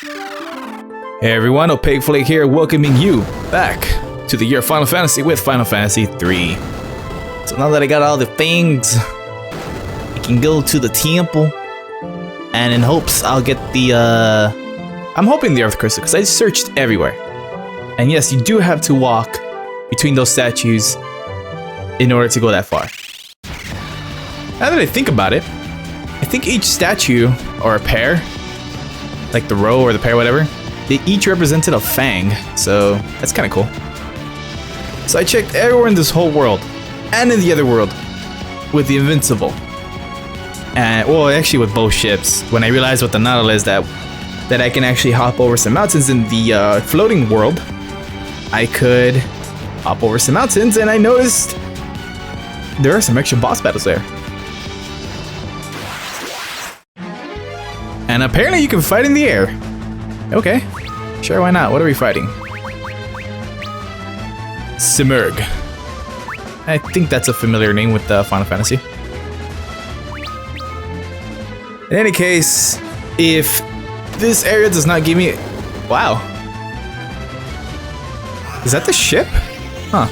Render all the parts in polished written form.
Hey everyone, Opaque Flake here, welcoming you back to the year of Final Fantasy with Final Fantasy 3. So now that I got all the things, I can go to the temple, and in hopes I'll get the, I'm hoping the Earth Crystal, because I searched everywhere. And yes, you do have to walk between those statues in order to go that far. Now that I think about it, I think each statue, or a pair, like the row or the pair, whatever, they each represented a fang, so that's kind of cool. So I checked everywhere in this whole world, and in the other world, with the Invincible. And, well, actually with both ships, when I realized with the Nautilus that I can actually hop over some mountains in the floating world, I could hop over some mountains, and I noticed there are some extra boss battles there. And apparently you can fight in the air. Okay, sure, why not? What are we fighting? Simurgh. I think that's a familiar name with Final Fantasy. In any case, if this area does not give me... Wow. Is that the ship? Huh.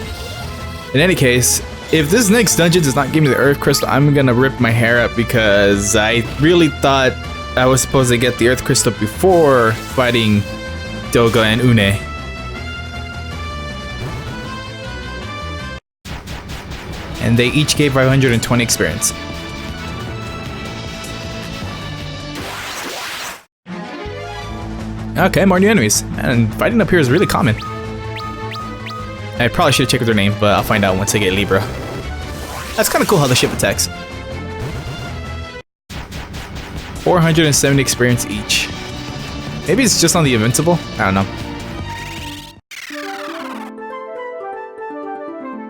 In any case, if this next dungeon does not give me the Earth Crystal, I'm gonna rip my hair up because I really thought I was supposed to get the Earth Crystal before fighting Doga and Une. And they each gave 520 experience. Okay, more new enemies. And fighting up here is really common. I probably should have checked their name, but I'll find out once I get Libra. That's kind of cool how the ship attacks. 470 experience each. Maybe it's just on the Invincible? I don't know.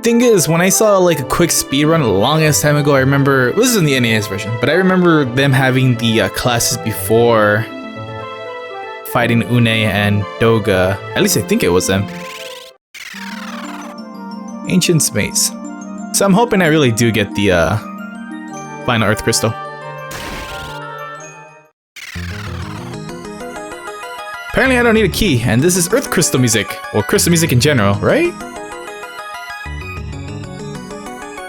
Thing is, when I saw like a quick speedrun a long ass time ago, I remember, this is in the NES version, but I remember them having the classes before fighting Une and Doga. At least I think it was them. Ancient Maze. So I'm hoping I really do get the final Earth Crystal. Apparently I don't need a key, and this is Earth Crystal music. Well, crystal music in general, right?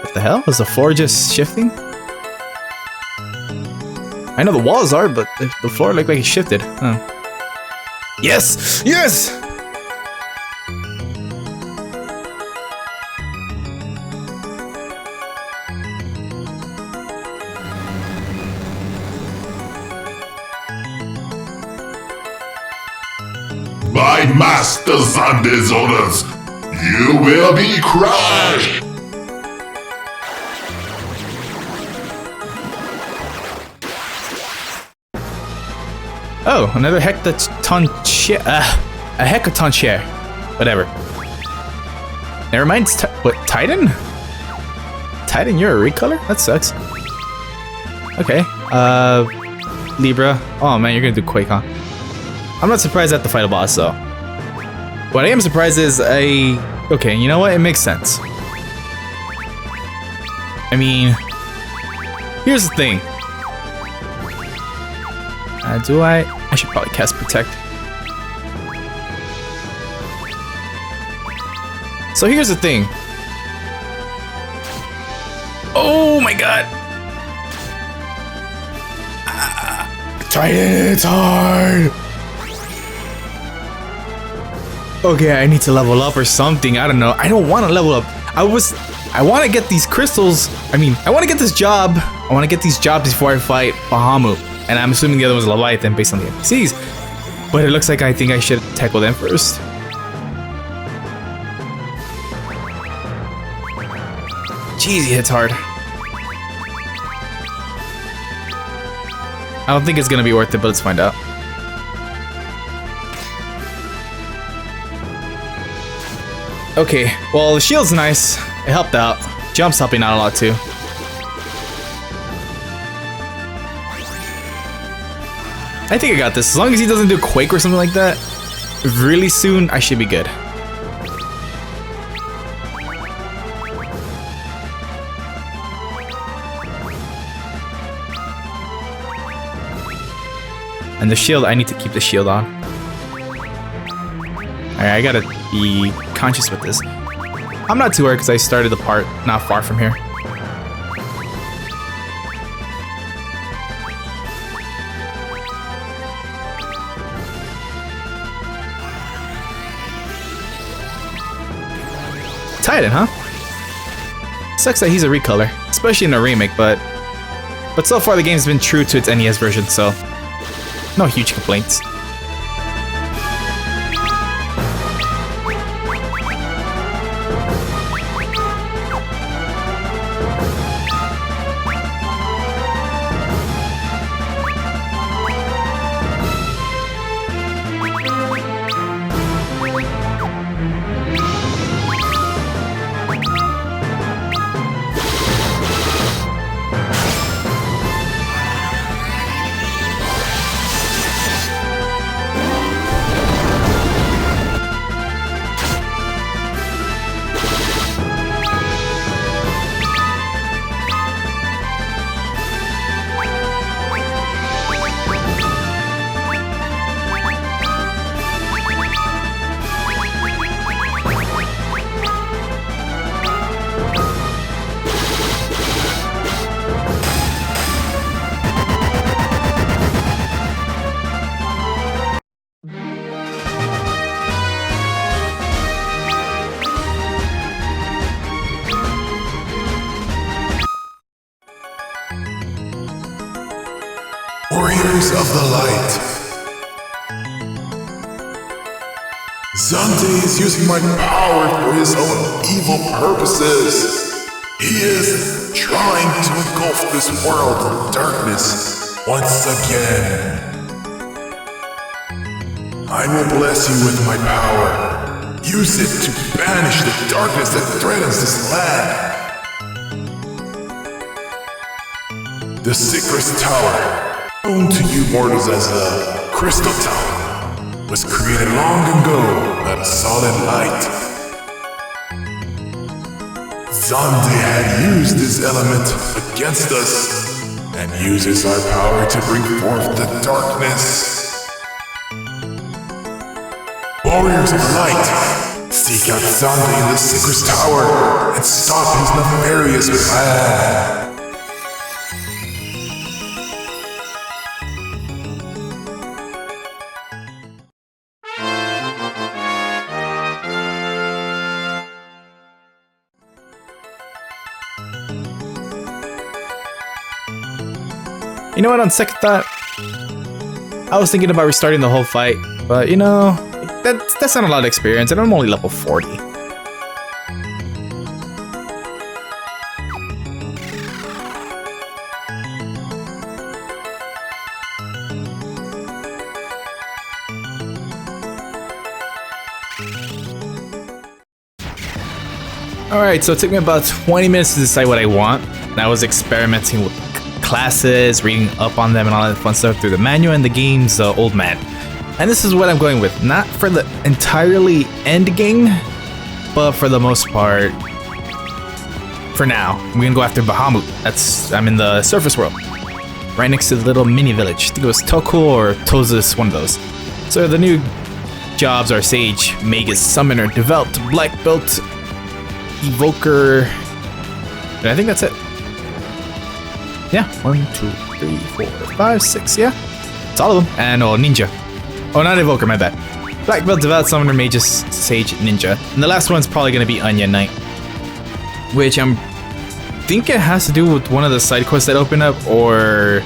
What the hell? Was the floor just shifting? I know the walls are, but the floor looked like it shifted. Huh. Yes! Yes! By Master Sunday's orders, you will be crushed! Oh, another hectaton share. A hecaton share. Whatever. Never mind. What, Titan? Titan, you're a recolor? That sucks. Okay. Libra. Oh man, you're gonna do Quake, huh? I'm not surprised at the fight a boss, though. What I am surprised is okay, you know what? It makes sense. I mean, here's the thing. I should probably cast Protect. So here's the thing. Oh my god. Titan, it's hard. Okay, I need to level up or something. I don't know. I don't want to level up. I want to get these crystals. I mean, I want to get this job. I want to get these jobs before I fight Bahamut. And I'm assuming the other one's Leviathan based on the NPCs. But it looks like I think I should tackle them first. Jeez, he hits hard. I don't think it's gonna be worth it, but let's find out. Okay, well the shield's nice. It helped out. Jump's helping out a lot too. I think I got this. As long as he doesn't do Quake or something like that really soon, I should be good. And the shield, I need to keep the shield on. Alright, I gotta be conscious with this. I'm not too worried because I started the part not far from here. Titan, huh? Sucks that he's a recolor, especially in the remake, but so far the game's been true to its NES version, so no huge complaints. Warriors of the Light. Zante is using my power for his own evil purposes. He is trying to engulf this world with darkness once again. I will bless you with my power. Use it to banish the darkness that threatens this land. The Sacred Tower, known to you mortals as the Crystal Tower, was created long ago out of solid light. Zante had used this element against us, and uses our power to bring forth the darkness. Warriors of Light, seek out Zante in the Sacred Tower and stop his nefarious plan. You know what, on second thought, I was thinking about restarting the whole fight, but you know, that's not a lot of experience, and I'm only level 40. Alright, so it took me about 20 minutes to decide what I want. I was experimenting with classes, reading up on them and all that fun stuff through the manual and the game's old man. And this is what I'm going with. Not for the entirely end game, but for the most part, for now, I'm gonna go after Bahamut. I'm in the surface world, right next to the little mini village. I think it was Toku or Tozus, one of those. So the new jobs are Sage, Magus, Summoner, Developed, Black Belt, Evoker, and I think that's it. Yeah, 1, 2, 3, 4, 5, 6, yeah. It's all of them. And Ninja. Oh, not Evoker, my bad. Black Belt, Devout, Summoner, Magus, Sage, Ninja. And the last one's probably gonna be Onion Knight. Which think it has to do with one of the side quests that open up, or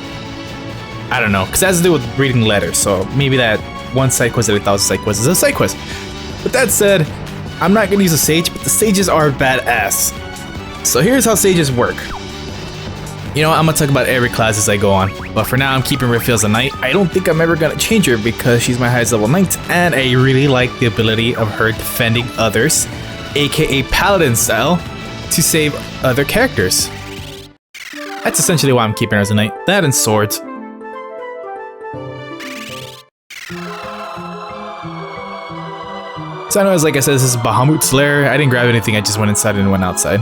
I don't know, because it has to do with reading letters. So maybe that one side quest that I thought was a side quest is a side quest. But that said, I'm not gonna use a Sage, but the Sages are badass. So here's how Sages work. You know what, I'm gonna talk about every class as I go on, but for now I'm keeping Raphael as a knight. I don't think I'm ever gonna change her because she's my highest level knight, and I really like the ability of her defending others, aka paladin style, to save other characters. That's essentially why I'm keeping her as a knight. That and swords. So anyways, like I said, this is Bahamut's lair. I didn't grab anything, I just went inside and went outside.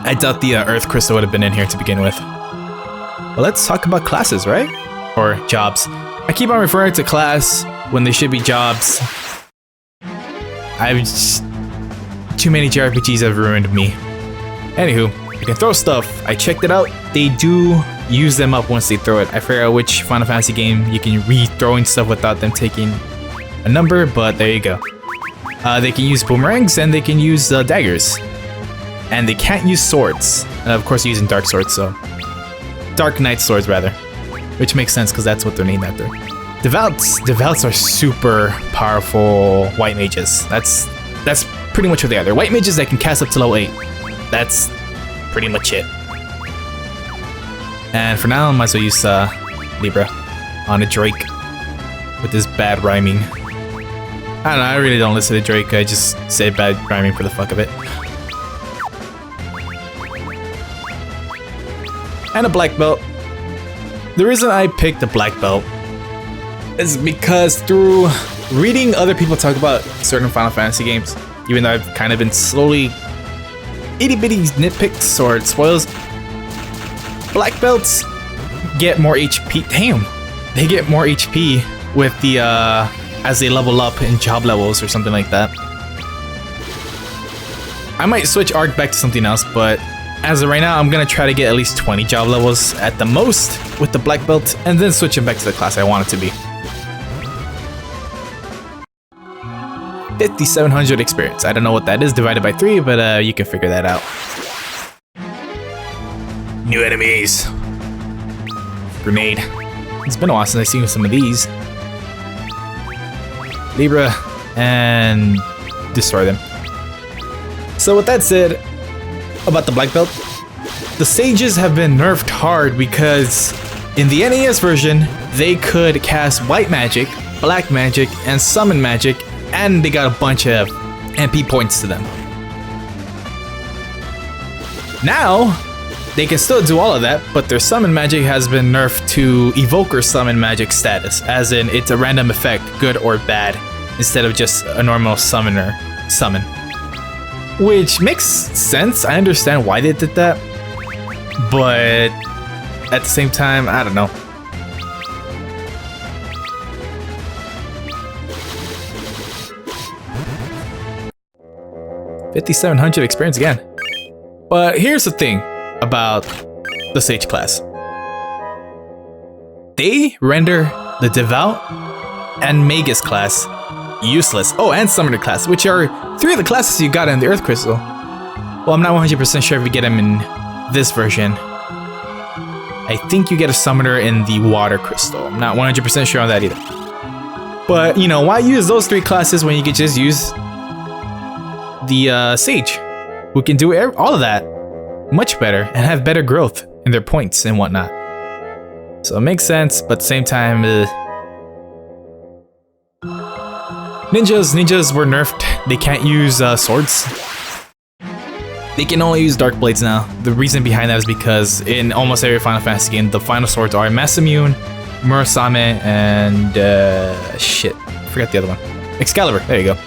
I doubt the Earth Crystal would have been in here to begin with. But let's talk about classes, right? or jobs. I keep on referring to class when they should be jobs. Too many JRPGs have ruined me. Anywho, you can throw stuff. I checked it out. They do use them up once they throw it. I forgot which Final Fantasy game you can re-throwing stuff without them taking a number, but there you go. They can use boomerangs and they can use daggers. And they can't use swords. Of course, using dark swords, so... Dark Knight swords, rather. Which makes sense, because that's what they're named after. Devouts are super powerful white mages. That's pretty much what they are. They're white mages that can cast up to level 8. That's pretty much it. And for now, I might as well use Libra on a Drake with this bad rhyming. I don't know, I really don't listen to Drake, I just say bad rhyming for the fuck of it. And a black belt. The reason I picked the black belt is because through reading other people talk about certain Final Fantasy games, even though I've kind of been slowly itty bitty nitpicks or spoils, black belts get more HP. Damn, they get more HP with the as they level up in job levels or something like that. I might switch arc back to something else, but as of right now, I'm gonna try to get at least 20 job levels at the most with the black belt, and then switch it back to the class I want it to be. 5,700 experience. I don't know what that is divided by 3, but you can figure that out. New enemies. Grenade. It's been a while since I've seen some of these. Libra, and destroy them. So with that said, about the black belt, the sages have been nerfed hard because in the NES version, they could cast white magic, black magic, and summon magic, and they got a bunch of MP points to them. Now, they can still do all of that, but their summon magic has been nerfed to evoker summon magic status, as in it's a random effect, good or bad, instead of just a normal summoner summon. Which makes sense, I understand why they did that, but at the same time, I don't know. $5,700 experience again. But here's the thing about the Sage class. They render the Devout and Magus class useless. Oh, and Summoner class, which are 3 of the classes you got in the Earth Crystal. Well, I'm not 100% sure if you get them in this version. I think you get a Summoner in the Water Crystal. I'm not 100% sure on that either. But, you know, why use those 3 classes when you could just use the Sage, who can do all of that much better and have better growth in their points and whatnot. So it makes sense, but at the same time, Ninjas were nerfed. They can't use swords. They can only use dark blades now. The reason behind that is because in almost every Final Fantasy game, the final swords are Masamune, Murasame, and shit, I forgot the other one. Excalibur. There you go.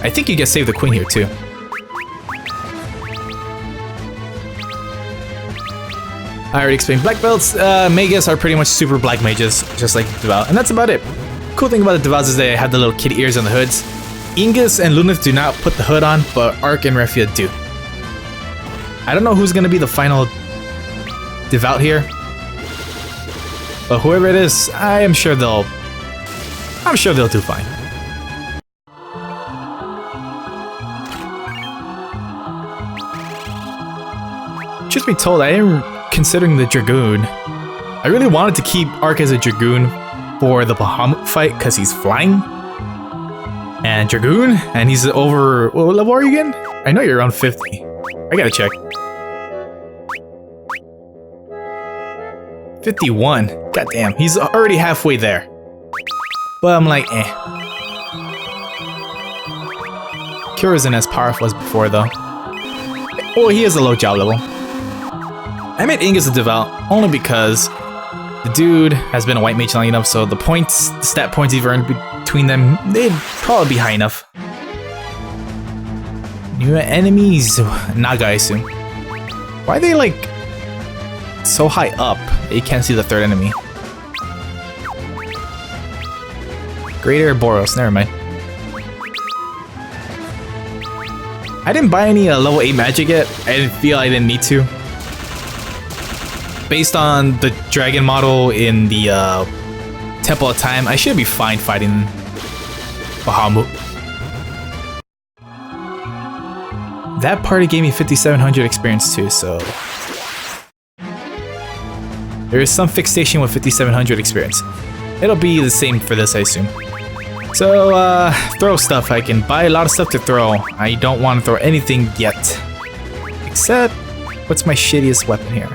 I think you get Save the Queen here too. I already explained black belts. Magus are pretty much super black mages, just like Devout, and that's about it. Cool thing about the Devouts is they have the little kid ears on the hoods. Ingus and Lunith do not put the hood on, but Arc and Refia do. I don't know who's gonna be the final Devout here, but whoever it is, I'm sure they'll do fine. Truth be told, I am considering the Dragoon. I really wanted to keep Arc as a Dragoon for the Bahamut fight because he's flying. And Dragoon, and he's over, what level are you again? I know you're around 50. I gotta check. 51. God damn, he's already halfway there. But I'm like, eh. Kira isn't as powerful as before though. Oh, he is a low job level. I made Ingus a Devout only because the dude has been a white mage long enough, so the points, the stat points you've earned between them, they'd probably be high enough. New enemies, Naga, I assume. Why are they like so high up that you can't see the third enemy? Greater Boros, never mind. I didn't buy any level 8 magic yet. I didn't feel I didn't need to. Based on the dragon model in the Temple of Time, I should be fine fighting Bahamut. That party gave me 5,700 experience too, so... There is some fixation with 5,700 experience. It'll be the same for this, I assume. So, throw stuff. I can buy a lot of stuff to throw. I don't want to throw anything yet. Except, what's my shittiest weapon here?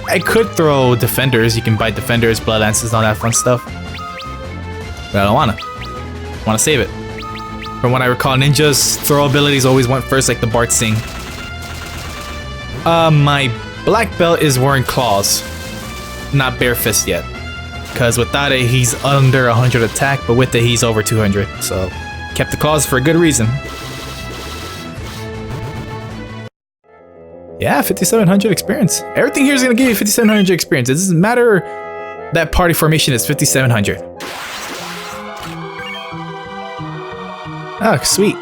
I could throw defenders. You can buy defenders, blood lances, and all that fun stuff. But I don't wanna. I wanna save it. From what I recall, ninjas' throw abilities always went first, like the Bart Singh. My black belt is wearing claws. Not bare fist yet. Because without it, he's under 100 attack, but with it, he's over 200. So, kept the claws for a good reason. Yeah, 5,700 experience. Everything here is going to give you 5,700 experience. It doesn't matter that party formation is 5,700. Oh, sweet.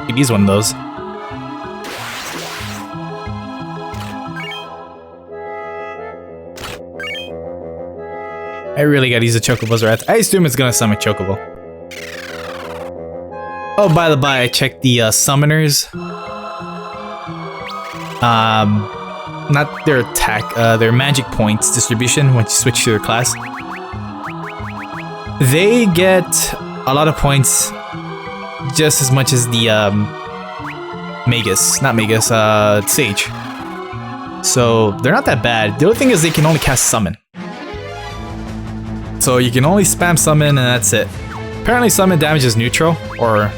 Could use one of those. I really gotta use a Chocobo's Wrath. I assume it's gonna summon Chocobo. Oh, by the by, I checked the summoners. Not their attack, their magic points distribution once you switch to their class. They get a lot of points, just as much as the Magus, not Magus, Sage. So they're not that bad. The only thing is they can only cast Summon. So you can only spam Summon and that's it. Apparently Summon damage is neutral, or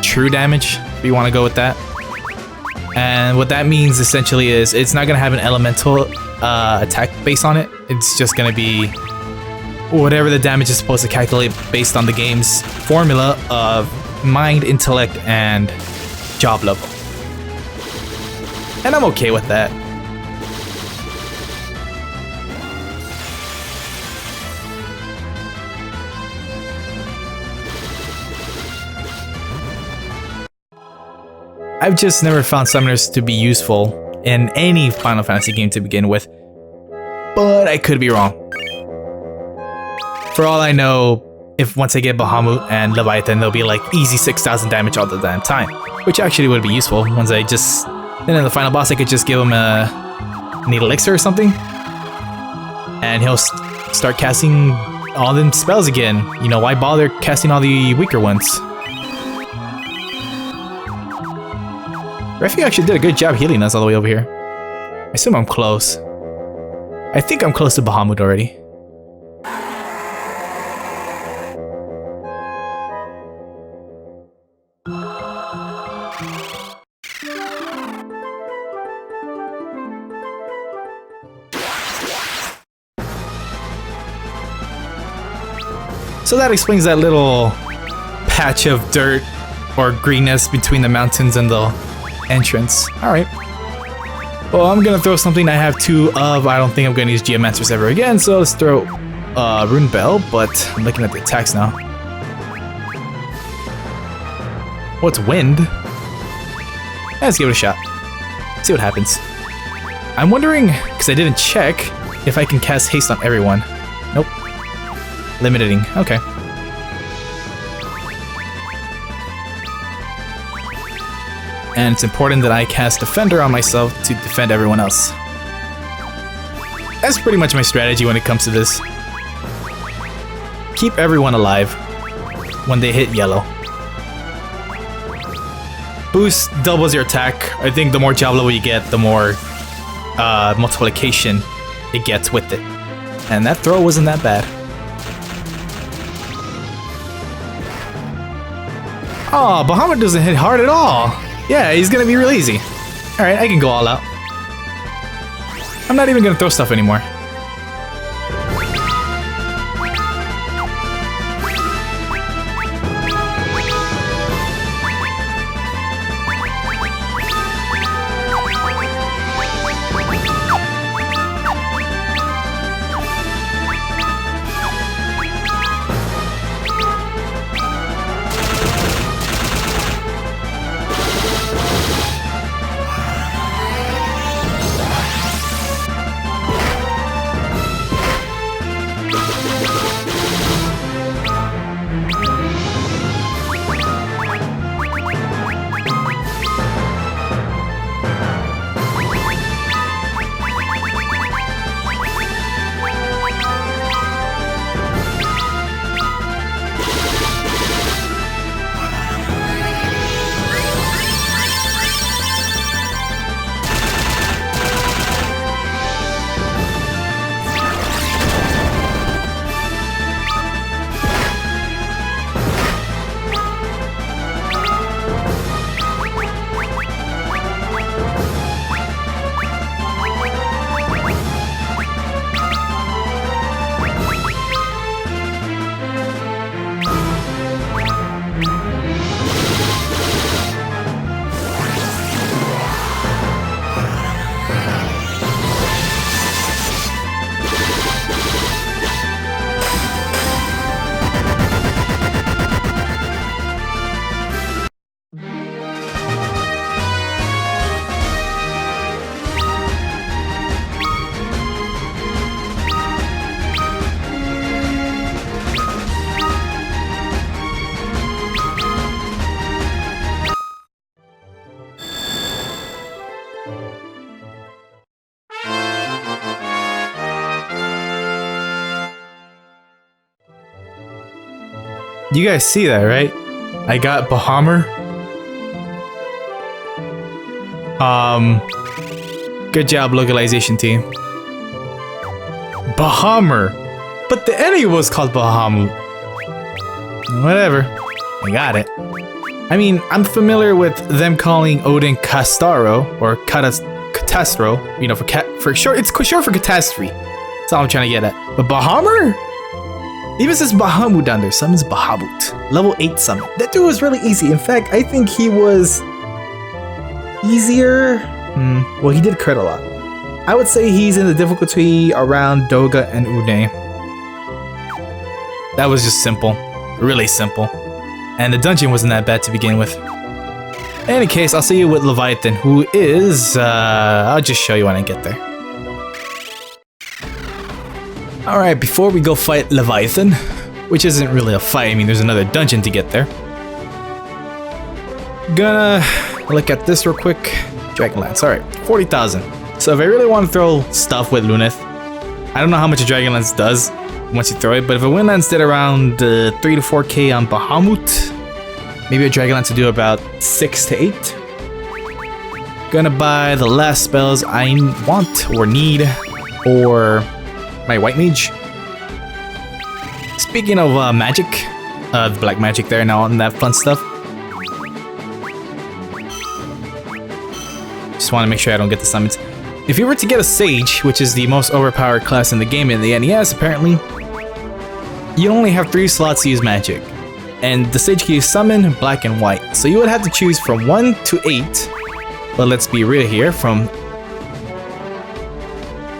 true damage, if you want to go with that. And what that means essentially is it's not going to have an elemental attack base on it. It's just going to be whatever the damage is supposed to calculate based on the game's formula of mind, intellect, and job level. And I'm okay with that. I've just never found summoners to be useful in any Final Fantasy game to begin with, but I could be wrong. For all I know, if once I get Bahamut and Leviathan, they'll be like easy 6,000 damage all the damn time, which actually would be useful. Once I just, and then the final boss, I could just give him a need elixir or something, and he'll start casting all them spells again. You know, why bother casting all the weaker ones? Refi actually did a good job healing us all the way over here. I assume I'm close. I think I'm close to Bahamut already. So that explains that little patch of dirt or greenness between the mountains and the entrance. Alright. Well, I'm gonna throw something I have two of. I don't think I'm gonna use Geomancers ever again, so let's throw Rune Bell, but I'm looking at the attacks now. What's wind? Let's give it a shot. See what happens. I'm wondering, because I didn't check, if I can cast haste on everyone. Nope. Limiting. Okay. And it's important that I cast Defender on myself to defend everyone else. That's pretty much my strategy when it comes to this. Keep everyone alive when they hit yellow. Boost doubles your attack. I think the more job level you get, the more multiplication it gets with it. And that throw wasn't that bad. Oh, Bahamut doesn't hit hard at all. Yeah, he's gonna be real easy. Alright, I can go all out. I'm not even gonna throw stuff anymore. You guys see that, right? I got Bahammer. Good job, localization team. Bahammer. But the enemy was called Bahamut. Whatever. I got it. I mean, I'm familiar with them calling Odin Castaro or Catastro. You know, for short, it's short for catastrophe. That's all I'm trying to get at. But Bahammer? Even says Bahamut down there. Summons Bahamut. Level 8 summon. That dude was really easy. In fact, I think he was easier. Well, he did crit a lot. I would say he's in the difficulty around Doga and Une. That was just simple. Really simple. And the dungeon wasn't that bad to begin with. In any case, I'll see you with Leviathan, who is... I'll just show you when I get there. Alright, before we go fight Leviathan, which isn't really a fight, I mean, there's another dungeon to get there. Gonna look at this real quick. Dragonlance, alright, 40,000. So if I really want to throw stuff with Luneth, I don't know how much a Dragonlance does once you throw it, but if a Windlance did around 3 to 4k on Bahamut, maybe a Dragonlance would do about 6 to 8. Gonna buy the last spells I want or need, or my White Mage. Speaking of magic, the black magic there and all that fun stuff. Just want to make sure I don't get the summons. If you were to get a Sage, which is the most overpowered class in the game in the NES apparently, you only have 3 slots to use magic. And the Sage can use summon, black, and white. So you would have to choose from 1 to 8. But let's be real here, from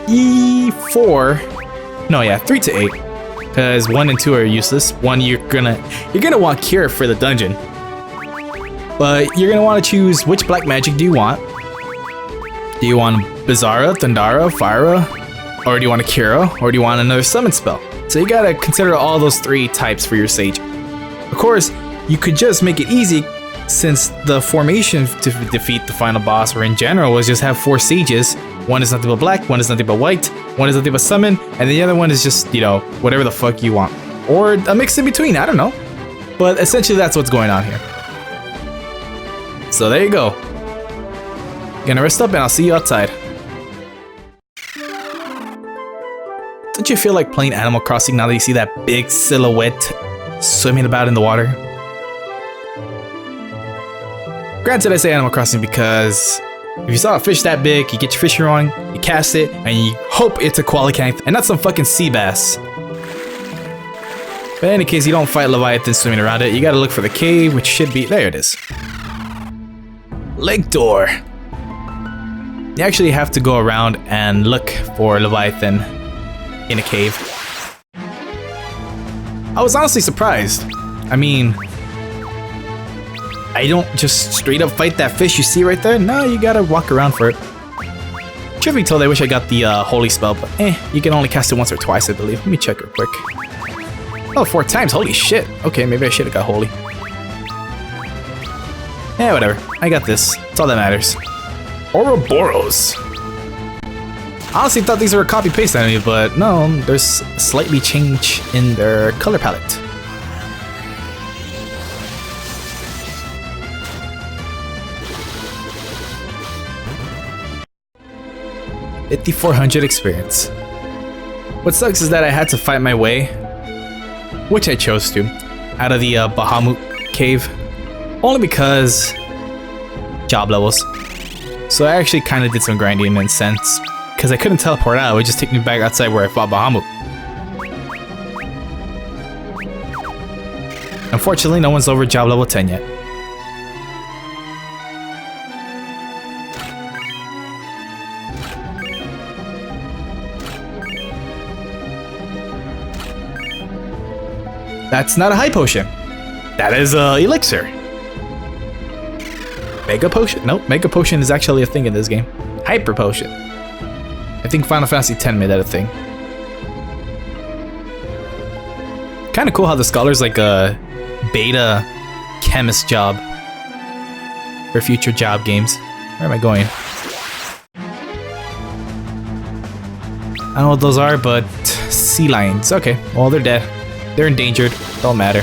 E4. No, yeah, 3 to 8. Because 1 and 2 are useless. 1 you're gonna want Cure for the dungeon. But you're gonna want to choose which black magic do you want. Do you want Bizarra, Thundara, Fyra? Or do you want a Cura? Or do you want another summon spell? So you gotta consider all those 3 types for your Sage. Of course, you could just make it easy, since the formation to defeat the final boss, or in general, was just have 4 Sages. 1 is nothing but black, 1 is nothing but white, 1 is nothing but summon, and the other one is just, you know, whatever the fuck you want. Or a mix in between, I don't know. But essentially that's what's going on here. So there you go. Gonna rest up and I'll see you outside. Don't you feel like playing Animal Crossing now that you see that big silhouette swimming about in the water? Granted, I say Animal Crossing because if you saw a fish that big, you get your fishing rod, you cast it, and you hope it's a qualicanth and not some fucking sea bass. But in any case, you don't fight Leviathan swimming around it. You gotta look for the cave, which should be... There it is. Lake door. You actually have to go around and look for Leviathan in a cave. I was honestly surprised. I mean, I don't just straight up fight that fish you see right there. No, you gotta walk around for it. Truth be told, I wish I got the holy spell, but you can only cast it once or twice, I believe. Let me check real quick. Oh, 4 times, holy shit. Okay, maybe I should have got holy. Yeah, whatever. I got this. That's all that matters. Ouroboros. I honestly thought these were a copy-paste enemy, but no, there's slightly change in their color palette. $5,400 experience. What sucks is that I had to fight my way, which I chose to, out of the Bahamut cave, only because job levels. So I actually kind of did some grinding in a sense, because I couldn't teleport out. It would just take me back outside where I fought Bahamut. Unfortunately, no one's over job level 10 yet. That's not a high potion. That is a elixir. Mega potion? Nope, mega potion is actually a thing in this game. Hyper potion. I think Final Fantasy X made that a thing. Kind of cool how the scholar's like a beta chemist job for future job games. Where am I going? I don't know what those are, but sea lions. Okay, well, they're dead. They're endangered. Don't matter.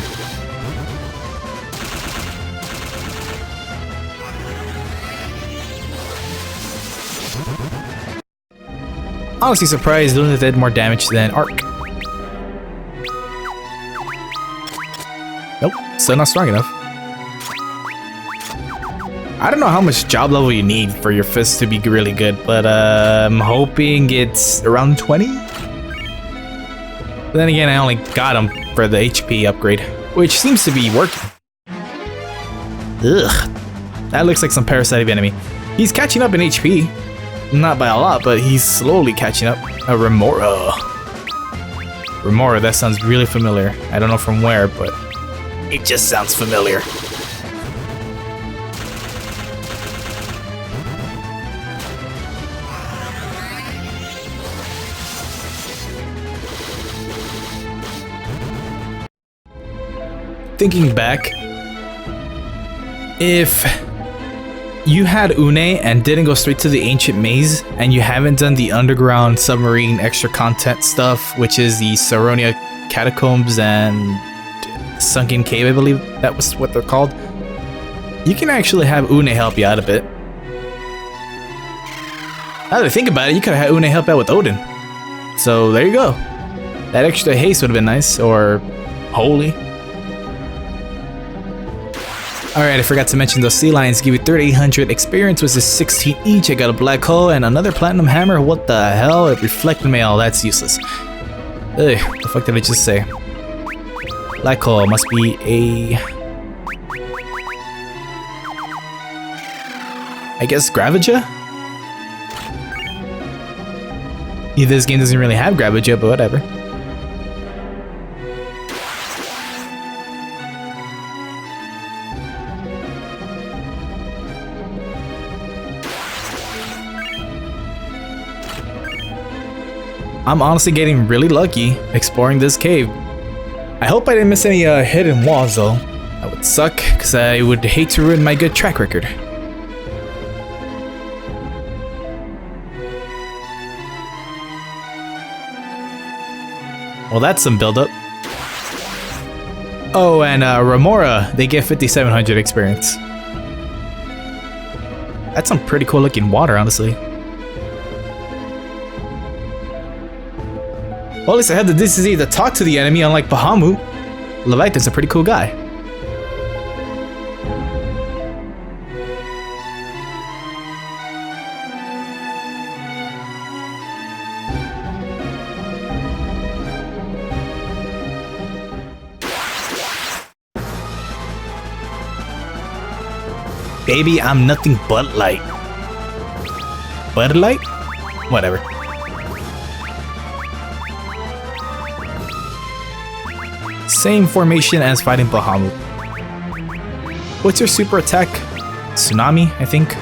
Honestly surprised Luna did more damage than Arc. Nope, still not strong enough. I don't know how much job level you need for your fist to be really good, but I'm hoping it's around 20? But then again, I only got him for the HP upgrade, which seems to be working. Ugh, that looks like some parasitic enemy. He's catching up in HP. Not by a lot, but he's slowly catching up. A Remora. Remora, that sounds really familiar. I don't know from where, but it just sounds familiar. Thinking back, if you had Une and didn't go straight to the ancient maze, and you haven't done the underground submarine extra content stuff, which is the Saronia catacombs and sunken cave, I believe that was what they're called, you can actually have Une help you out a bit. Now that I think about it, you could have had Une help out with Odin. So there you go. That extra haste would have been nice, or holy. Alright, I forgot to mention those sea lions give you 3,800 experience, which is 16 each. I got a black hole and another platinum hammer. What the hell? It reflected mail. That's useless. Ugh, the fuck did I just say? Black hole must be a... I guess Gravaja? Yeah, this game doesn't really have Gravaja, but whatever. I'm honestly getting really lucky exploring this cave. I hope I didn't miss any hidden walls though. That would suck, because I would hate to ruin my good track record. Well, that's some build-up. Oh, and Remora, they get 5,700 experience. That's some pretty cool looking water, honestly. Well, at least I had the decency to talk to the enemy, unlike Bahamut. Leviathan's a pretty cool guy. Baby, I'm nothing but light. Bud Light? Whatever. Same formation as fighting Bahamut. What's your super attack? Tsunami, I think.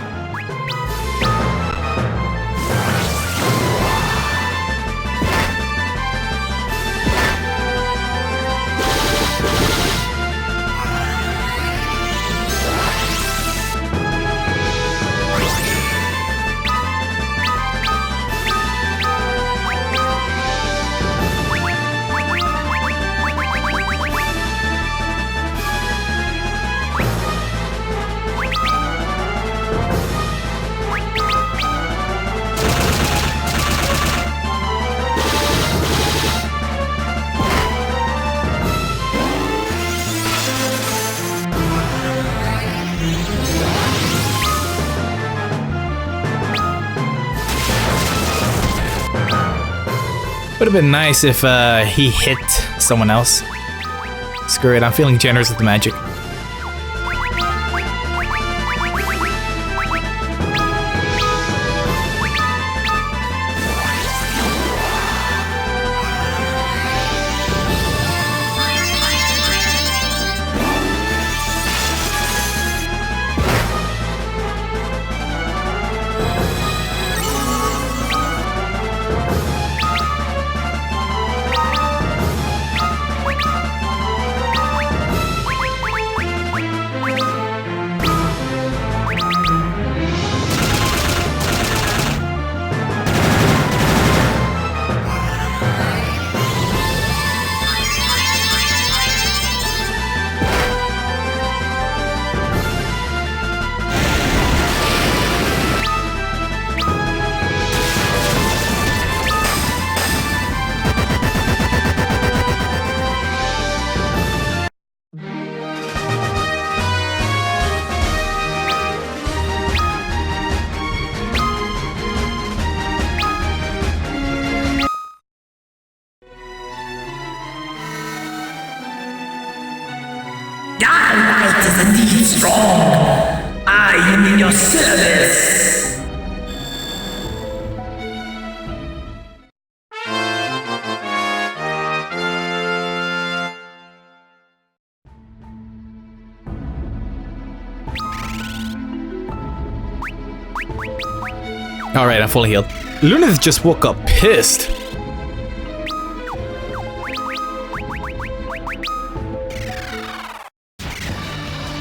Would have been nice if he hit someone else. Screw it, I'm feeling generous with the magic. strong. I am in your service. Alright, I'm fully healed. Lunith just woke up pissed.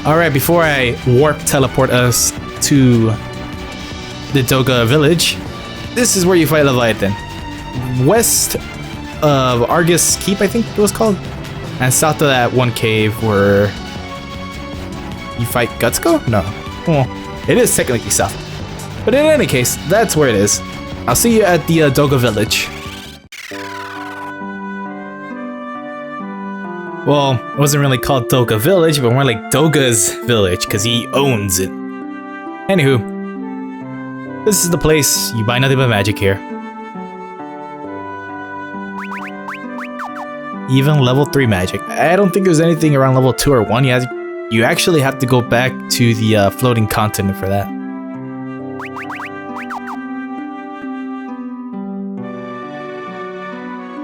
Alright, before I warp teleport us to the Doga village, this is where you fight Leviathan. West of Argus Keep, I think it was called. And south of that one cave where you fight Gutsko? No. Well, it is technically south. But in any case, that's where it is. I'll see you at the Doga village. Well, it wasn't really called Doga Village, but more like Doga's Village, because he owns it. Anywho, this is the place. You buy nothing but magic here. Even level 3 magic. I don't think there's anything around level 2 or 1. You actually have to go back to the floating continent for that.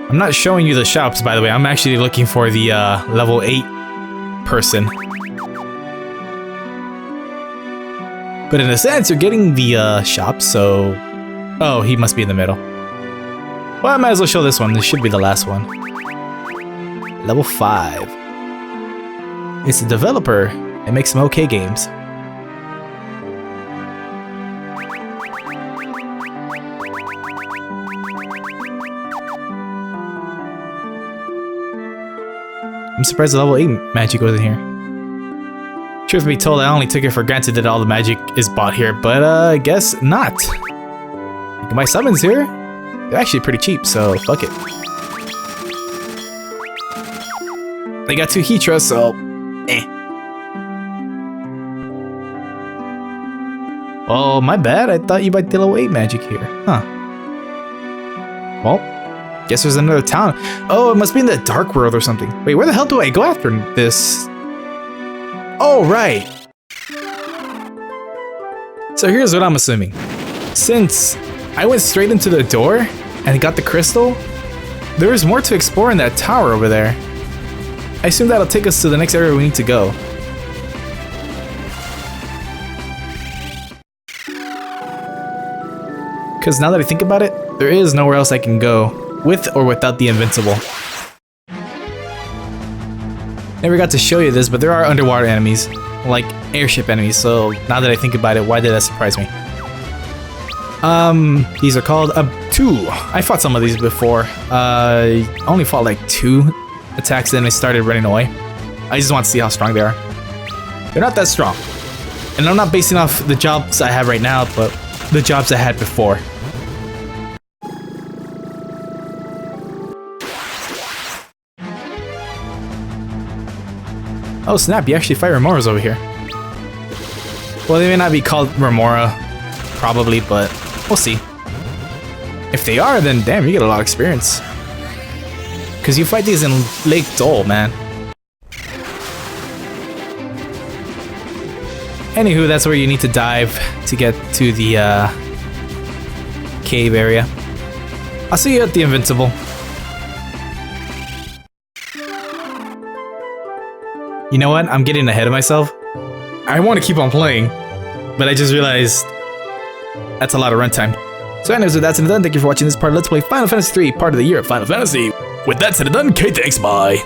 I'm not showing you the shops, by the way. I'm actually looking for the level 8 person. But in a sense, you're getting the shop, so... Oh, he must be in the middle. Well, I might as well show this one. This should be the last one. Level 5. It's a developer. It makes some okay games. I'm surprised the level 8 magic wasn't here. Truth be told, I only took it for granted that all the magic is bought here, but I guess not. You can buy summons here. They're actually pretty cheap, so fuck it. They got 2 Heatras, so eh. Well, my bad. I thought you buy the level 8 magic here. Huh. Well, guess there's another town. Oh, it must be in the Dark World or something. Wait, where the hell do I go after this? Oh, right. So here's what I'm assuming. Since I went straight into the door and got the crystal, there is more to explore in that tower over there. I assume that'll take us to the next area we need to go. Because now that I think about it, there is nowhere else I can go. With or without the invincible. Never got to show you this, but there are underwater enemies, like airship enemies, so now that I think about it, why did that surprise me? These are called Two. I fought some of these before. I only fought like 2 attacks, then I started running away. I just want to see how strong they are. They're not that strong. And I'm not basing off the jobs I have right now, but the jobs I had before. Oh snap, you actually fight Remoras over here. Well, they may not be called Remora, probably, but we'll see. If they are, then damn, you get a lot of experience. Because you fight these in Lake Dole, man. Anywho, that's where you need to dive to get to the cave area. I'll see you at the Invincible. You know what? I'm getting ahead of myself. I want to keep on playing, but I just realized that's a lot of runtime. So anyways, with that said and done, thank you for watching this part of Let's Play Final Fantasy 3, part of the year of Final Fantasy. With that said and done, okay, thanks, bye.